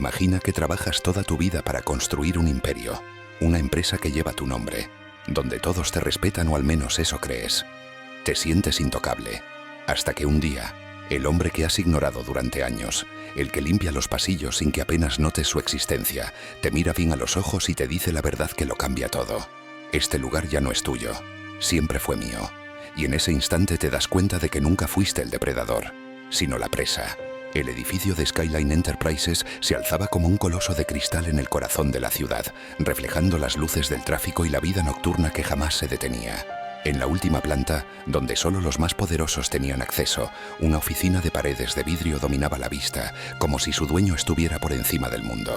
Imagina que trabajas toda tu vida para construir un imperio, una empresa que lleva tu nombre, donde todos te respetan o al menos eso crees. Te sientes intocable, hasta que un día, el hombre que has ignorado durante años, el que limpia los pasillos sin que apenas notes su existencia, te mira bien a los ojos y te dice la verdad que lo cambia todo. Este lugar ya no es tuyo, siempre fue mío. Y en ese instante te das cuenta de que nunca fuiste el depredador, sino la presa. El edificio de Skyline Enterprises se alzaba como un coloso de cristal en el corazón de la ciudad, reflejando las luces del tráfico y la vida nocturna que jamás se detenía. En la última planta, donde solo los más poderosos tenían acceso, una oficina de paredes de vidrio dominaba la vista, como si su dueño estuviera por encima del mundo.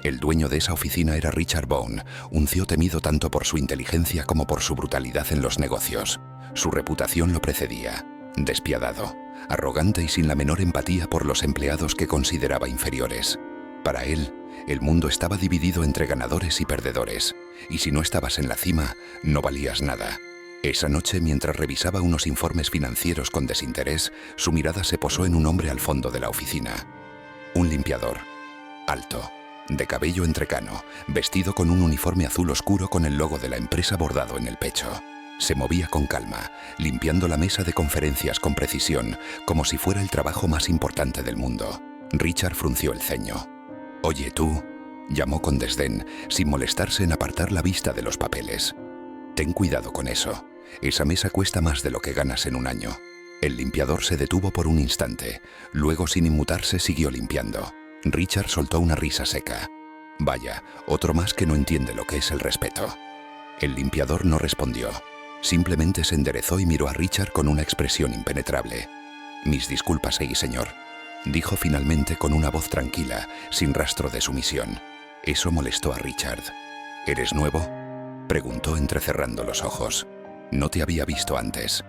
El dueño de esa oficina era Richard Bone, un CEO temido tanto por su inteligencia como por su brutalidad en los negocios. Su reputación lo precedía, despiadado, arrogante y sin la menor empatía por los empleados que consideraba inferiores. Para él, el mundo estaba dividido entre ganadores y perdedores, y si no estabas en la cima, no valías nada. Esa noche, mientras revisaba unos informes financieros con desinterés, su mirada se posó en un hombre al fondo de la oficina. Un limpiador, alto, de cabello entrecano, vestido con un uniforme azul oscuro con el logo de la empresa bordado en el pecho. Se movía con calma, limpiando la mesa de conferencias con precisión, como si fuera el trabajo más importante del mundo. Richard frunció el ceño. «Oye, tú», llamó con desdén, sin molestarse en apartar la vista de los papeles. «Ten cuidado con eso. Esa mesa cuesta más de lo que ganas en un año». El limpiador se detuvo por un instante, luego sin inmutarse siguió limpiando. Richard soltó una risa seca. «Vaya, otro más que no entiende lo que es el respeto». El limpiador no respondió. Simplemente se enderezó y miró a Richard con una expresión impenetrable. «Mis disculpas, señor», dijo finalmente con una voz tranquila, sin rastro de sumisión. Eso molestó a Richard. «¿Eres nuevo?», preguntó entrecerrando los ojos. «No te había visto antes».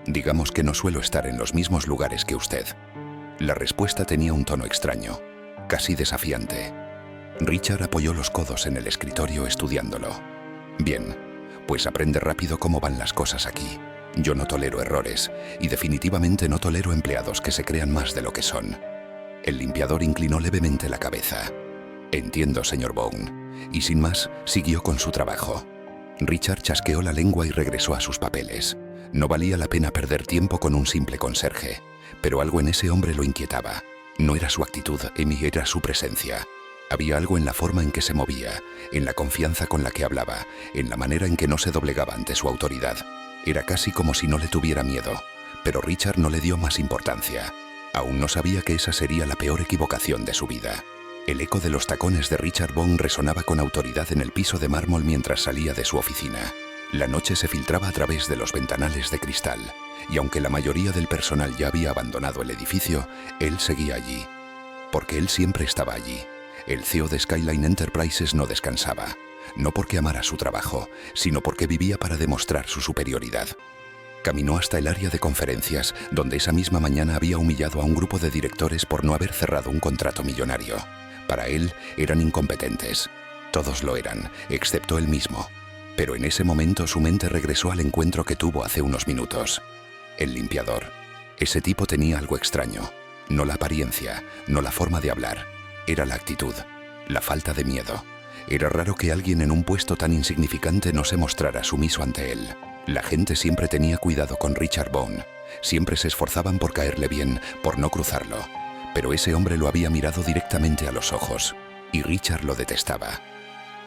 «Digamos que no suelo estar en los mismos lugares que usted». La respuesta tenía un tono extraño, casi desafiante. Richard apoyó los codos en el escritorio estudiándolo. «Bien, pues aprende rápido cómo van las cosas aquí. Yo no tolero errores, y definitivamente no tolero empleados que se crean más de lo que son». El limpiador inclinó levemente la cabeza. «Entiendo, señor Bone», y sin más, siguió con su trabajo. Richard chasqueó la lengua y regresó a sus papeles. No valía la pena perder tiempo con un simple conserje, pero algo en ese hombre lo inquietaba. No era su actitud, ni era su presencia. Había algo en la forma en que se movía, en la confianza con la que hablaba, en la manera en que no se doblegaba ante su autoridad. Era casi como si no le tuviera miedo, pero Richard no le dio más importancia. Aún no sabía que esa sería la peor equivocación de su vida. El eco de los tacones de Richard Bone resonaba con autoridad en el piso de mármol mientras salía de su oficina. La noche se filtraba a través de los ventanales de cristal, y aunque la mayoría del personal ya había abandonado el edificio, él seguía allí. Porque él siempre estaba allí. El CEO de Skyline Enterprises no descansaba, no porque amara su trabajo, sino porque vivía para demostrar su superioridad. Caminó hasta el área de conferencias, donde esa misma mañana había humillado a un grupo de directores por no haber cerrado un contrato millonario. Para él, eran incompetentes. Todos lo eran, excepto él mismo. Pero en ese momento su mente regresó al encuentro que tuvo hace unos minutos. El limpiador. Ese tipo tenía algo extraño. No la apariencia, no la forma de hablar. Era la actitud, la falta de miedo. Era raro que alguien en un puesto tan insignificante no se mostrara sumiso ante él. La gente siempre tenía cuidado con Richard Bone. Siempre se esforzaban por caerle bien, por no cruzarlo. Pero ese hombre lo había mirado directamente a los ojos, y Richard lo detestaba.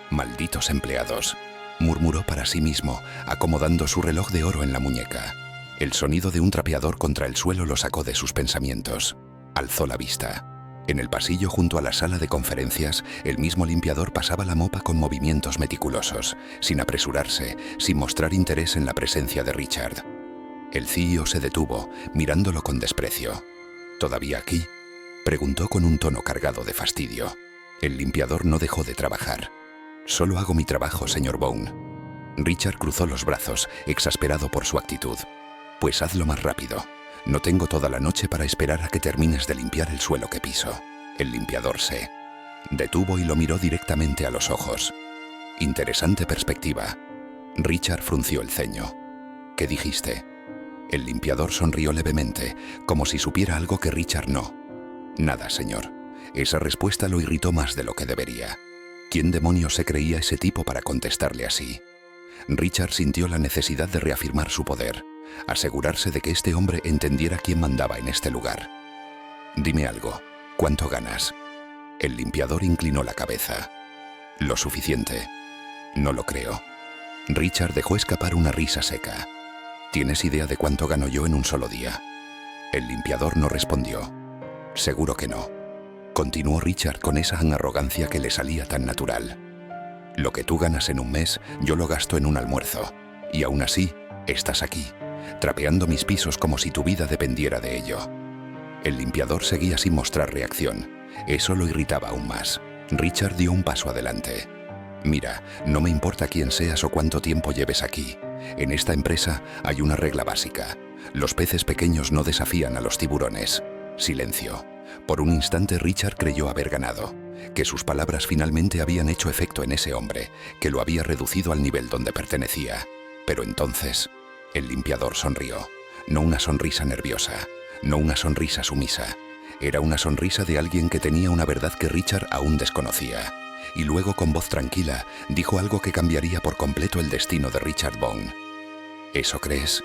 «Malditos empleados», murmuró para sí mismo, acomodando su reloj de oro en la muñeca. El sonido de un trapeador contra el suelo lo sacó de sus pensamientos. Alzó la vista. En el pasillo junto a la sala de conferencias, el mismo limpiador pasaba la mopa con movimientos meticulosos, sin apresurarse, sin mostrar interés en la presencia de Richard. El CEO se detuvo, mirándolo con desprecio. «¿Todavía aquí?», preguntó con un tono cargado de fastidio. El limpiador no dejó de trabajar. «Solo hago mi trabajo, señor Bone». Richard cruzó los brazos, exasperado por su actitud. «Pues hazlo más rápido. No tengo toda la noche para esperar a que termines de limpiar el suelo que piso». El limpiador se detuvo y lo miró directamente a los ojos. «Interesante perspectiva». Richard frunció el ceño. «¿Qué dijiste?». El limpiador sonrió levemente, como si supiera algo que Richard no. «Nada, señor. Esa respuesta lo irritó más de lo que debería. ¿Quién demonios se creía ese tipo para contestarle así? Richard sintió la necesidad de reafirmar su poder, asegurarse de que este hombre entendiera quién mandaba en este lugar. «Dime algo, ¿cuánto ganas?» El limpiador inclinó la cabeza. «Lo suficiente». «No lo creo». Richard dejó escapar una risa seca. «¿Tienes idea de cuánto gano yo en un solo día?» El limpiador no respondió. «Seguro que no». Continuó Richard con esa arrogancia que le salía tan natural. «Lo que tú ganas en un mes, yo lo gasto en un almuerzo. Y aún así, estás aquí, trapeando mis pisos como si tu vida dependiera de ello». El limpiador seguía sin mostrar reacción. Eso lo irritaba aún más. Richard dio un paso adelante. «Mira, no me importa quién seas o cuánto tiempo lleves aquí. En esta empresa hay una regla básica. Los peces pequeños no desafían a los tiburones». Silencio. Por un instante Richard creyó haber ganado, que sus palabras finalmente habían hecho efecto en ese hombre, que lo había reducido al nivel donde pertenecía. Pero entonces, el limpiador sonrió. No una sonrisa nerviosa, no una sonrisa sumisa. Era una sonrisa de alguien que tenía una verdad que Richard aún desconocía. Y luego, con voz tranquila, dijo algo que cambiaría por completo el destino de Richard Bone. ¿Eso crees?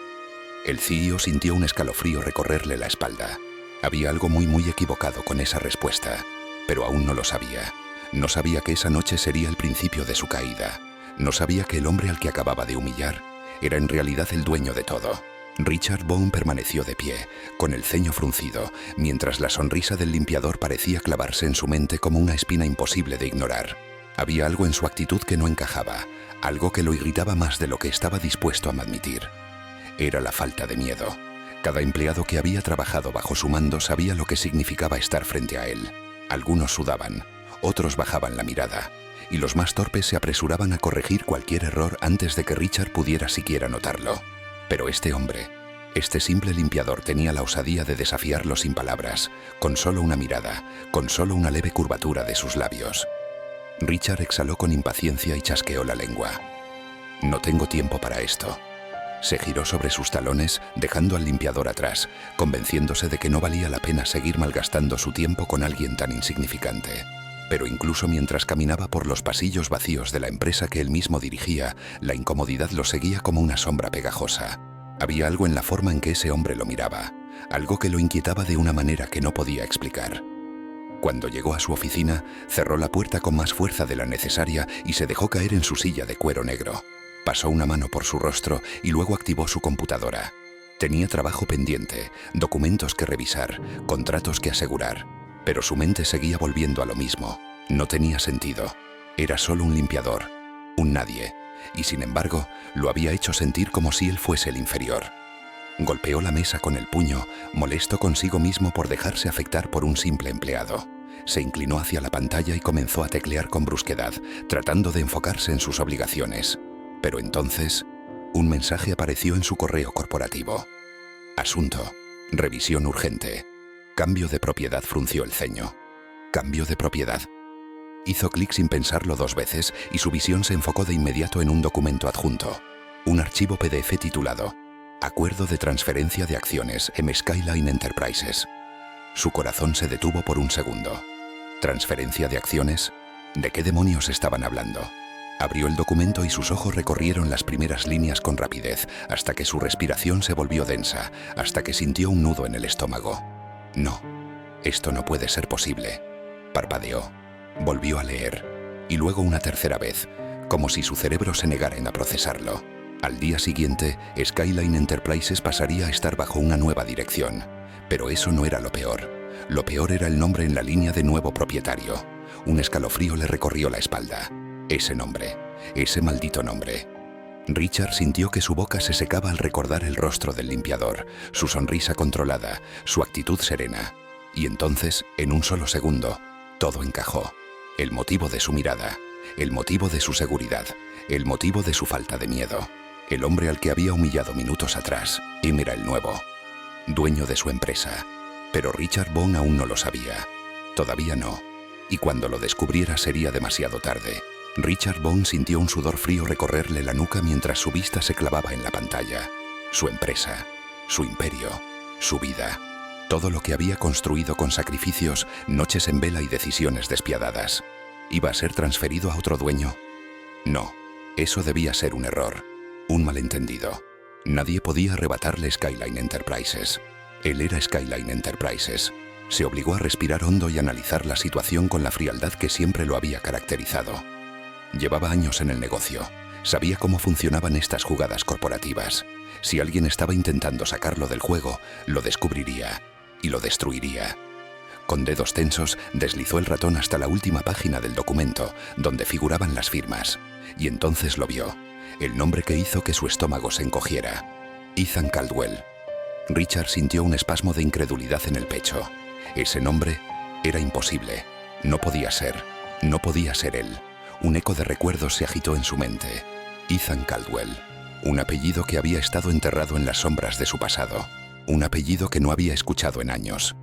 El CEO sintió un escalofrío recorrerle la espalda. Había algo muy equivocado con esa respuesta, pero aún no lo sabía. No sabía que esa noche sería el principio de su caída. No sabía que el hombre al que acababa de humillar era en realidad el dueño de todo. Richard Bone permaneció de pie, con el ceño fruncido, mientras la sonrisa del limpiador parecía clavarse en su mente como una espina imposible de ignorar. Había algo en su actitud que no encajaba, algo que lo irritaba más de lo que estaba dispuesto a admitir. Era la falta de miedo. Cada empleado que había trabajado bajo su mando sabía lo que significaba estar frente a él. Algunos sudaban, otros bajaban la mirada, y los más torpes se apresuraban a corregir cualquier error antes de que Richard pudiera siquiera notarlo. Pero este hombre, este simple limpiador, tenía la osadía de desafiarlo sin palabras, con solo una mirada, con solo una leve curvatura de sus labios. Richard exhaló con impaciencia y chasqueó la lengua. «No tengo tiempo para esto». Se giró sobre sus talones, dejando al limpiador atrás, convenciéndose de que no valía la pena seguir malgastando su tiempo con alguien tan insignificante. Pero incluso mientras caminaba por los pasillos vacíos de la empresa que él mismo dirigía, la incomodidad lo seguía como una sombra pegajosa. Había algo en la forma en que ese hombre lo miraba, algo que lo inquietaba de una manera que no podía explicar. Cuando llegó a su oficina, cerró la puerta con más fuerza de la necesaria y se dejó caer en su silla de cuero negro. Pasó una mano por su rostro y luego activó su computadora. Tenía trabajo pendiente, documentos que revisar, contratos que asegurar. Pero su mente seguía volviendo a lo mismo. No tenía sentido. Era solo un limpiador, un nadie. Y sin embargo, lo había hecho sentir como si él fuese el inferior. Golpeó la mesa con el puño, molesto consigo mismo por dejarse afectar por un simple empleado. Se inclinó hacia la pantalla y comenzó a teclear con brusquedad, tratando de enfocarse en sus obligaciones. Pero entonces, un mensaje apareció en su correo corporativo. Asunto: revisión urgente. Cambio de propiedad. Frunció el ceño. ¿Cambio de propiedad? Hizo clic sin pensarlo 2 veces y su visión se enfocó de inmediato en un documento adjunto. Un archivo PDF titulado Acuerdo de transferencia de acciones en Skyline Enterprises. Su corazón se detuvo por un segundo. ¿Transferencia de acciones? ¿De qué demonios estaban hablando? Abrió el documento y sus ojos recorrieron las primeras líneas con rapidez, hasta que su respiración se volvió densa, hasta que sintió un nudo en el estómago. No, esto no puede ser posible. Parpadeó. Volvió a leer. Y luego una tercera vez, como si su cerebro se negara a procesarlo. Al día siguiente, Skyline Enterprises pasaría a estar bajo una nueva dirección. Pero eso no era lo peor. Lo peor era el nombre en la línea de nuevo propietario. Un escalofrío le recorrió la espalda. Ese nombre, ese maldito nombre. Richard sintió que su boca se secaba al recordar el rostro del limpiador, su sonrisa controlada, su actitud serena. Y entonces, en un solo segundo, todo encajó. El motivo de su mirada, el motivo de su seguridad, el motivo de su falta de miedo. El hombre al que había humillado minutos atrás, Tim era el nuevo, dueño de su empresa. Pero Richard Bone aún no lo sabía. Todavía no. Y cuando lo descubriera sería demasiado tarde. Richard Bone sintió un sudor frío recorrerle la nuca mientras su vista se clavaba en la pantalla. Su empresa, su imperio, su vida. Todo lo que había construido con sacrificios, noches en vela y decisiones despiadadas. ¿Iba a ser transferido a otro dueño? No, eso debía ser un error, un malentendido. Nadie podía arrebatarle Skyline Enterprises. Él era Skyline Enterprises. Se obligó a respirar hondo y analizar la situación con la frialdad que siempre lo había caracterizado. Llevaba años en el negocio. Sabía cómo funcionaban estas jugadas corporativas. Si alguien estaba intentando sacarlo del juego, lo descubriría y lo destruiría. Con dedos tensos, deslizó el ratón hasta la última página del documento, donde figuraban las firmas. Y entonces lo vio. El nombre que hizo que su estómago se encogiera. Ethan Caldwell. Richard sintió un espasmo de incredulidad en el pecho. Ese nombre era imposible. No podía ser. No podía ser él. Un eco de recuerdos se agitó en su mente. Ethan Caldwell. Un apellido que había estado enterrado en las sombras de su pasado. Un apellido que no había escuchado en años.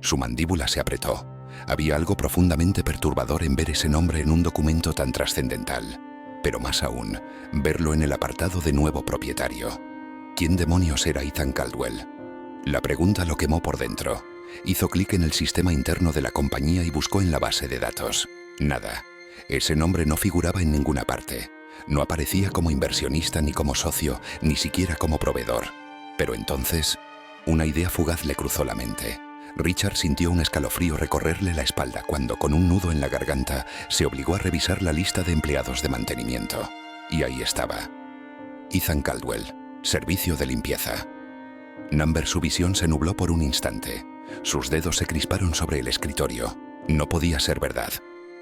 Su mandíbula se apretó. Había algo profundamente perturbador en ver ese nombre en un documento tan trascendental. Pero más aún, verlo en el apartado de nuevo propietario. ¿Quién demonios era Ethan Caldwell? La pregunta lo quemó por dentro. Hizo clic en el sistema interno de la compañía y buscó en la base de datos. Nada. Ese nombre no figuraba en ninguna parte. No aparecía como inversionista ni como socio, ni siquiera como proveedor. Pero entonces, una idea fugaz le cruzó la mente. Richard sintió un escalofrío recorrerle la espalda cuando, con un nudo en la garganta, se obligó a revisar la lista de empleados de mantenimiento. Y ahí estaba. Ethan Caldwell, servicio de limpieza. Number, su visión se nubló por un instante. Sus dedos se crisparon sobre el escritorio. No podía ser verdad.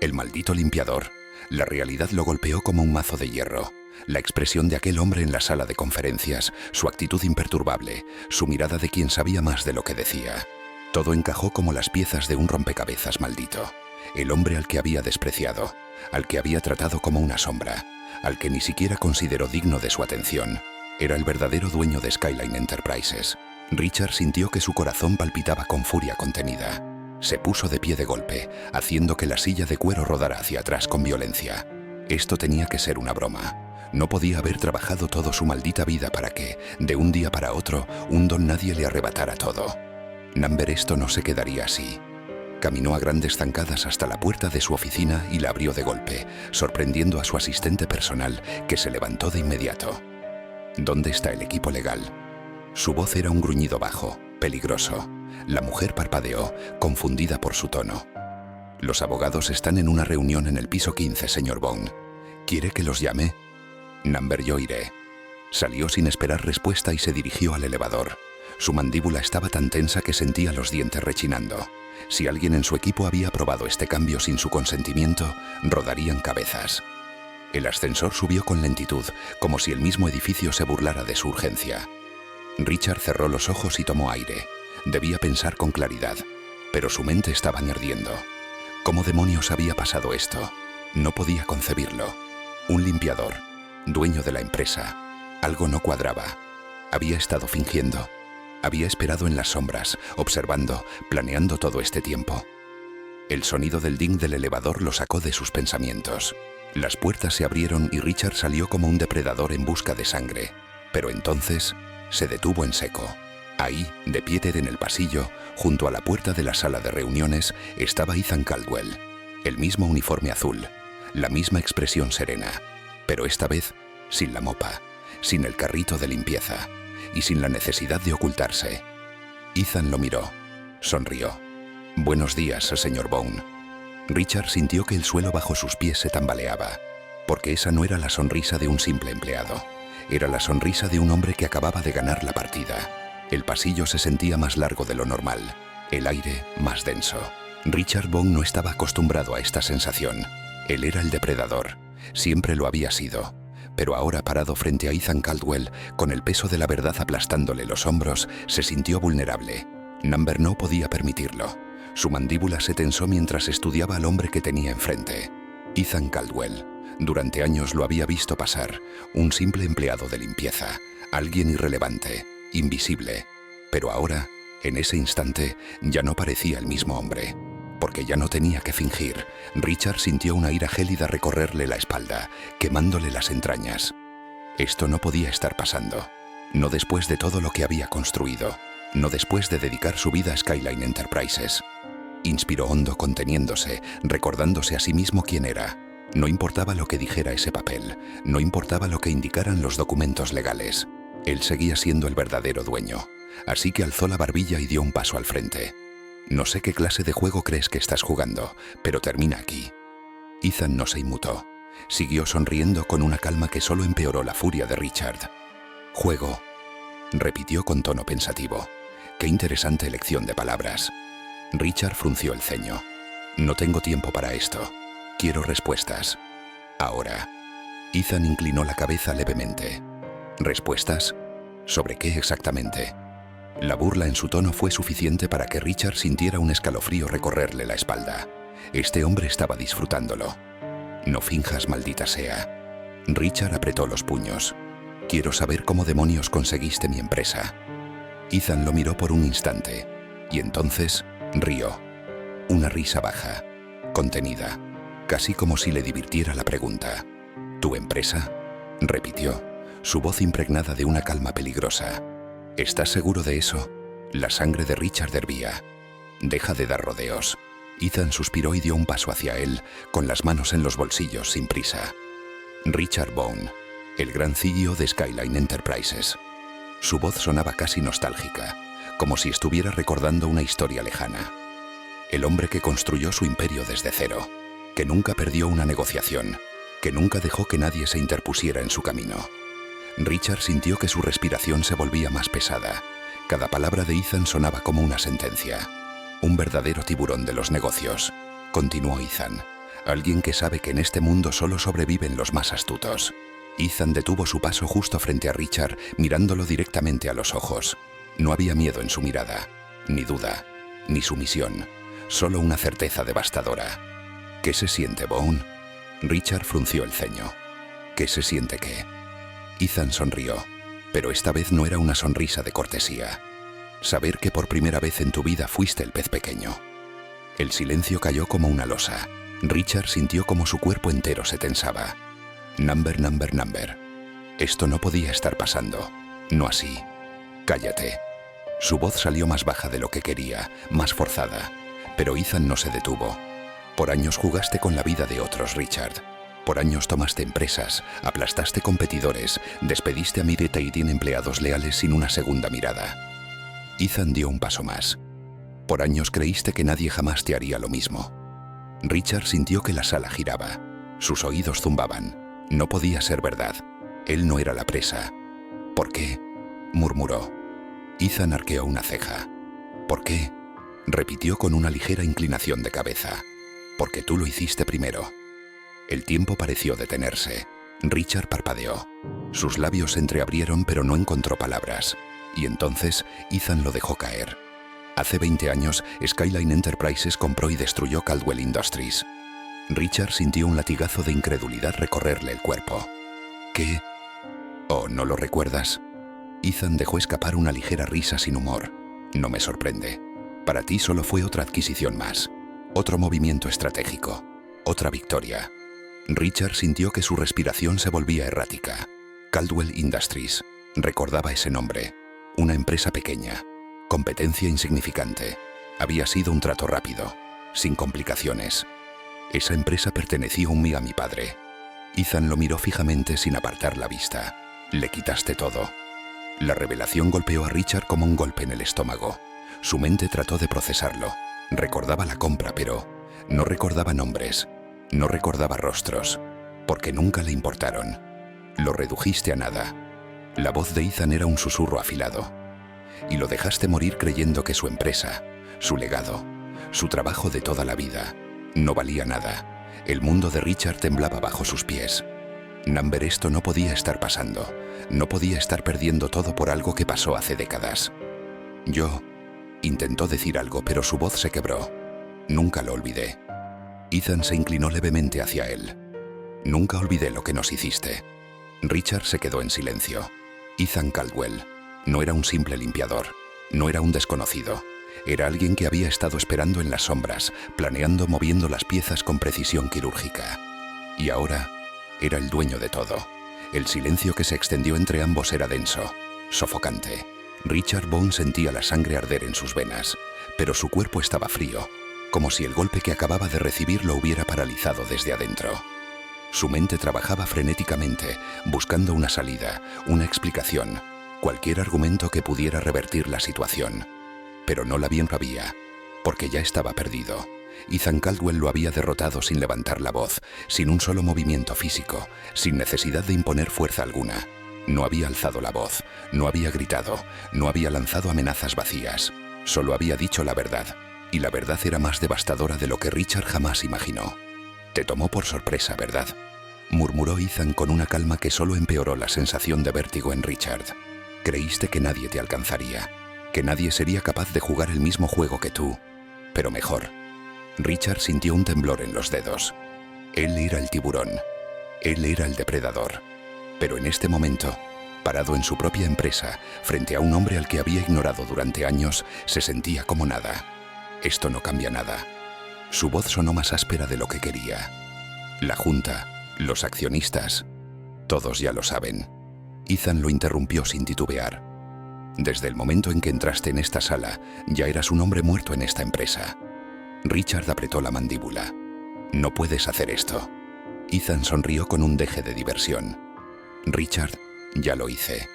El maldito limpiador. La realidad lo golpeó como un mazo de hierro. La expresión de aquel hombre en la sala de conferencias, su actitud imperturbable, su mirada de quien sabía más de lo que decía. Todo encajó como las piezas de un rompecabezas maldito. El hombre al que había despreciado, al que había tratado como una sombra, al que ni siquiera consideró digno de su atención, era el verdadero dueño de Skyline Enterprises. Richard sintió que su corazón palpitaba con furia contenida. Se puso de pie de golpe, haciendo que la silla de cuero rodara hacia atrás con violencia. Esto tenía que ser una broma. No podía haber trabajado toda su maldita vida para que, de un día para otro, un don nadie le arrebatara todo. Number, esto no se quedaría así. Caminó a grandes zancadas hasta la puerta de su oficina y la abrió de golpe, sorprendiendo a su asistente personal, que se levantó de inmediato. ¿Dónde está el equipo legal? Su voz era un gruñido bajo, peligroso. La mujer parpadeó, confundida por su tono. Los abogados están en una reunión en el piso 15, señor Bone. ¿Quiere que los llame? Number, yo iré. Salió sin esperar respuesta y se dirigió al elevador. Su mandíbula estaba tan tensa que sentía los dientes rechinando. Si alguien en su equipo había aprobado este cambio sin su consentimiento, rodarían cabezas. El ascensor subió con lentitud, como si el mismo edificio se burlara de su urgencia. Richard cerró los ojos y tomó aire. Debía pensar con claridad, pero su mente estaba ardiendo. ¿Cómo demonios había pasado esto? No podía concebirlo. Un limpiador, dueño de la empresa. Algo no cuadraba. Había estado fingiendo. Había esperado en las sombras, observando, planeando todo este tiempo. El sonido del ding del elevador lo sacó de sus pensamientos. Las puertas se abrieron y Richard salió como un depredador en busca de sangre. Pero entonces se detuvo en seco. Ahí, de pie en el pasillo, junto a la puerta de la sala de reuniones, estaba Ethan Caldwell. El mismo uniforme azul, la misma expresión serena, pero esta vez sin la mopa, sin el carrito de limpieza y sin la necesidad de ocultarse. Ethan lo miró, sonrió. «Buenos días, señor Bone». Richard sintió que el suelo bajo sus pies se tambaleaba, porque esa no era la sonrisa de un simple empleado. Era la sonrisa de un hombre que acababa de ganar la partida. El pasillo se sentía más largo de lo normal, el aire más denso. Richard Bone no estaba acostumbrado a esta sensación. Él era el depredador, siempre lo había sido. Pero ahora, parado frente a Ethan Caldwell, con el peso de la verdad aplastándole los hombros, se sintió vulnerable. Number no podía permitirlo. Su mandíbula se tensó mientras estudiaba al hombre que tenía enfrente. Ethan Caldwell. Durante años lo había visto pasar, un simple empleado de limpieza, alguien irrelevante, invisible. Pero ahora, en ese instante, ya no parecía el mismo hombre. Porque ya no tenía que fingir. Richard sintió una ira gélida recorrerle la espalda, quemándole las entrañas. Esto no podía estar pasando. No después de todo lo que había construido. no después de dedicar su vida a Skyline Enterprises. Inspiró hondo conteniéndose, recordándose a sí mismo quién era. No importaba lo que dijera ese papel, no importaba lo que indicaran los documentos legales. Él seguía siendo el verdadero dueño. Así que alzó la barbilla y dio un paso al frente. No sé qué clase de juego crees que estás jugando, pero termina aquí. Ethan no se inmutó. Siguió sonriendo con una calma que solo empeoró la furia de Richard. «Juego», repitió con tono pensativo. «Qué interesante elección de palabras». Richard frunció el ceño. «No tengo tiempo para esto. Quiero respuestas. Ahora». Ethan inclinó la cabeza levemente. «¿Respuestas? ¿Sobre qué exactamente?» La burla en su tono fue suficiente para que Richard sintiera un escalofrío recorrerle la espalda. Este hombre estaba disfrutándolo. «No finjas, maldita sea». Richard apretó los puños. «Quiero saber cómo demonios conseguiste mi empresa». Ethan lo miró por un instante, y entonces rió. Una risa baja, contenida, casi como si le divirtiera la pregunta. «¿Tu empresa?», repitió, su voz impregnada de una calma peligrosa. «¿Estás seguro de eso?». La sangre de Richard hervía. «Deja de dar rodeos». Ethan suspiró y dio un paso hacia él, con las manos en los bolsillos sin prisa. Richard Bone, el gran CEO de Skyline Enterprises. Su voz sonaba casi nostálgica, como si estuviera recordando una historia lejana. El hombre que construyó su imperio desde cero, que nunca perdió una negociación, que nunca dejó que nadie se interpusiera en su camino. Richard sintió que su respiración se volvía más pesada. Cada palabra de Ethan sonaba como una sentencia. «Un verdadero tiburón de los negocios», continuó Ethan. «Alguien que sabe que en este mundo solo sobreviven los más astutos». Ethan detuvo su paso justo frente a Richard, mirándolo directamente a los ojos. No había miedo en su mirada, ni duda, ni sumisión, solo una certeza devastadora. «¿Qué se siente, Bone?». Richard frunció el ceño. «¿Qué se siente qué?». Ethan sonrió, pero esta vez no era una sonrisa de cortesía. «Saber que por primera vez en tu vida fuiste el pez pequeño». El silencio cayó como una losa. Richard sintió como su cuerpo entero se tensaba. «Number. Esto no podía estar pasando. No así. Cállate». Su voz salió más baja de lo que quería, más forzada. Pero Ethan no se detuvo. «Por años jugaste con la vida de otros, Richard. Por años tomaste empresas, aplastaste competidores, despediste a miles y 10 empleados leales sin una segunda mirada». Ethan dio un paso más. «Por años creíste que nadie jamás te haría lo mismo». Richard sintió que la sala giraba. Sus oídos zumbaban. No podía ser verdad. Él no era la presa. «¿Por qué?», murmuró. Ethan arqueó una ceja. «¿Por qué?», repitió con una ligera inclinación de cabeza. «Porque tú lo hiciste primero». El tiempo pareció detenerse. Richard parpadeó. Sus labios se entreabrieron, pero no encontró palabras. Y entonces Ethan lo dejó caer. Hace 20 años, Skyline Enterprises compró y destruyó Caldwell Industries. Richard sintió un latigazo de incredulidad recorrerle el cuerpo. «¿Qué? Oh, ¿no lo recuerdas?». Ethan dejó escapar una ligera risa sin humor. «No me sorprende. Para ti solo fue otra adquisición más. Otro movimiento estratégico. Otra victoria». Richard sintió que su respiración se volvía errática. Caldwell Industries. Recordaba ese nombre. Una empresa pequeña. Competencia insignificante. Había sido un trato rápido, sin complicaciones. Esa empresa pertenecía un día a mi padre. Ethan lo miró fijamente sin apartar la vista. «Le quitaste todo». La revelación golpeó a Richard como un golpe en el estómago. Su mente trató de procesarlo. Recordaba la compra, pero no recordaba nombres. No recordaba rostros, porque nunca le importaron. Lo redujiste a nada. La voz de Ethan era un susurro afilado. Y lo dejaste morir creyendo que su empresa, su legado, su trabajo de toda la vida, no valía nada. El mundo de Richard temblaba bajo sus pies. Number, esto no podía estar pasando. No podía estar perdiendo todo por algo que pasó hace décadas. «Yo», intentó decir algo, pero su voz se quebró. «Nunca lo olvidé». Ethan se inclinó levemente hacia él. «Nunca olvidé lo que nos hiciste». Richard se quedó en silencio. Ethan Caldwell no era un simple limpiador, no era un desconocido. Era alguien que había estado esperando en las sombras, planeando, moviendo las piezas con precisión quirúrgica. Y ahora era el dueño de todo. El silencio que se extendió entre ambos era denso, sofocante. Richard Bone sentía la sangre arder en sus venas, pero su cuerpo estaba frío, como si el golpe que acababa de recibir lo hubiera paralizado desde adentro. Su mente trabajaba frenéticamente, buscando una salida, una explicación, cualquier argumento que pudiera revertir la situación. Pero no la había, porque ya estaba perdido. Ethan Caldwell lo había derrotado sin levantar la voz, sin un solo movimiento físico, sin necesidad de imponer fuerza alguna. No había alzado la voz, no había gritado, no había lanzado amenazas vacías. Solo había dicho la verdad, y la verdad era más devastadora de lo que Richard jamás imaginó. «Te tomó por sorpresa, ¿verdad?», murmuró Ethan con una calma que solo empeoró la sensación de vértigo en Richard. «Creíste que nadie te alcanzaría, que nadie sería capaz de jugar el mismo juego que tú, pero mejor». Richard sintió un temblor en los dedos. Él era el tiburón. Él era el depredador. Pero en este momento, parado en su propia empresa, frente a un hombre al que había ignorado durante años, se sentía como nada. «Esto no cambia nada». Su voz sonó más áspera de lo que quería. «La Junta, los accionistas, todos ya lo saben». Ethan lo interrumpió sin titubear. «Desde el momento en que entraste en esta sala, ya eras un hombre muerto en esta empresa». Richard apretó la mandíbula. «No puedes hacer esto». Ethan sonrió con un deje de diversión. «Richard, ya lo hice».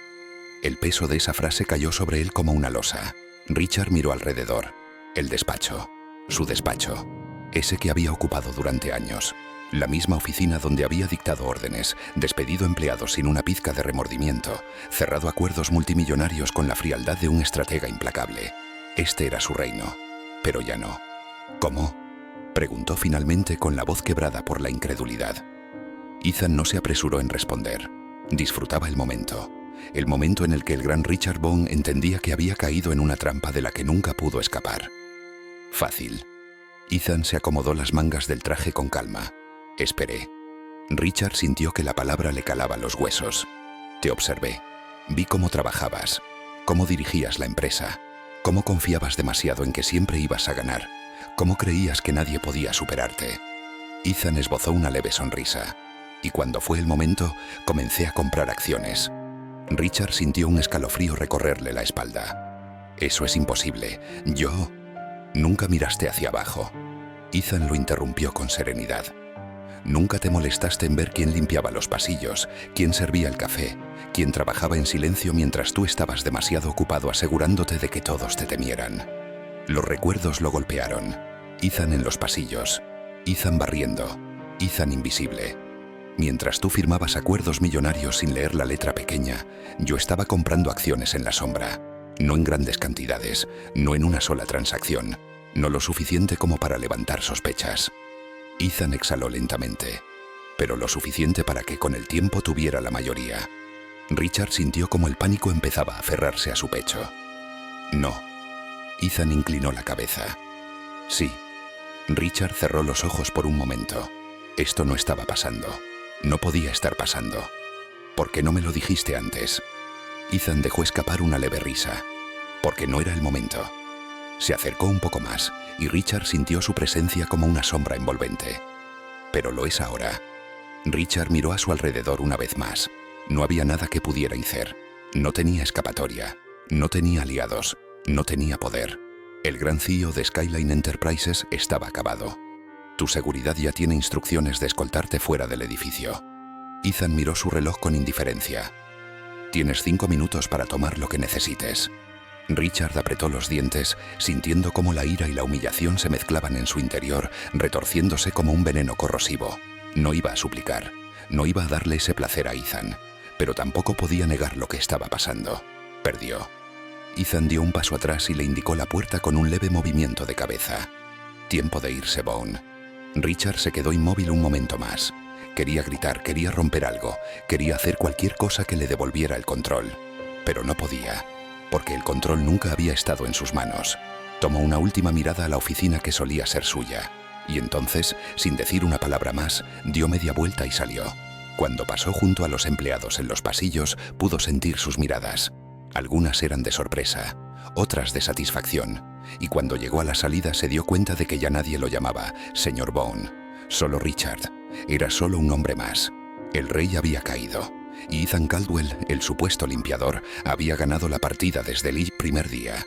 El peso de esa frase cayó sobre él como una losa. Richard miró alrededor. El despacho. Su despacho. Ese que había ocupado durante años. La misma oficina donde había dictado órdenes, despedido empleados sin una pizca de remordimiento, cerrado acuerdos multimillonarios con la frialdad de un estratega implacable. Este era su reino. Pero ya no. «¿Cómo?», preguntó finalmente con la voz quebrada por la incredulidad. Ethan no se apresuró en responder. Disfrutaba el momento en el que el gran Richard Bone entendía que había caído en una trampa de la que nunca pudo escapar. «Fácil». Ethan se acomodó las mangas del traje con calma. «Esperé». Richard sintió que la palabra le calaba los huesos. «Te observé. Vi cómo trabajabas, cómo dirigías la empresa, cómo confiabas demasiado en que siempre ibas a ganar, cómo creías que nadie podía superarte». Ethan esbozó una leve sonrisa. «Y cuando fue el momento, comencé a comprar acciones». Richard sintió un escalofrío recorrerle la espalda. «Eso es imposible. Yo...». «Nunca miraste hacia abajo». Ethan lo interrumpió con serenidad. «Nunca te molestaste en ver quién limpiaba los pasillos, quién servía el café, quién trabajaba en silencio mientras tú estabas demasiado ocupado asegurándote de que todos te temieran». Los recuerdos lo golpearon. Ethan en los pasillos, Ethan barriendo, Ethan invisible. Mientras tú firmabas acuerdos millonarios sin leer la letra pequeña, yo estaba comprando acciones en la sombra. No en grandes cantidades, no en una sola transacción, no lo suficiente como para levantar sospechas. Ethan exhaló lentamente, pero lo suficiente para que con el tiempo tuviera la mayoría. Richard sintió como el pánico empezaba a aferrarse a su pecho. «No». Ethan inclinó la cabeza. «Sí». Richard cerró los ojos por un momento. Esto no estaba pasando. No podía estar pasando. «¿Por qué no me lo dijiste antes?». Ethan dejó escapar una leve risa. «Porque no era el momento». Se acercó un poco más y Richard sintió su presencia como una sombra envolvente. «Pero lo es ahora». Richard miró a su alrededor una vez más. No había nada que pudiera hacer. No tenía escapatoria. No tenía aliados. No tenía poder. El gran CEO de Skyline Enterprises estaba acabado. «Tu seguridad ya tiene instrucciones de escoltarte fuera del edificio». Ethan miró su reloj con indiferencia. «Tienes 5 minutos para tomar lo que necesites». Richard apretó los dientes, sintiendo cómo la ira y la humillación se mezclaban en su interior, retorciéndose como un veneno corrosivo. No iba a suplicar, no iba a darle ese placer a Ethan, pero tampoco podía negar lo que estaba pasando. Perdió. Ethan dio un paso atrás y le indicó la puerta con un leve movimiento de cabeza. «Tiempo de irse, Bone». Richard se quedó inmóvil un momento más. Quería gritar, quería romper algo, quería hacer cualquier cosa que le devolviera el control. Pero no podía, porque el control nunca había estado en sus manos. Tomó una última mirada a la oficina que solía ser suya, y entonces, sin decir una palabra más, dio media vuelta y salió. Cuando pasó junto a los empleados en los pasillos, pudo sentir sus miradas. Algunas eran de sorpresa, otras de satisfacción, y cuando llegó a la salida se dio cuenta de que ya nadie lo llamaba señor Bone. Solo Richard. Era solo un hombre más. El rey había caído. y Ethan Caldwell, el supuesto limpiador, había ganado la partida desde el primer día.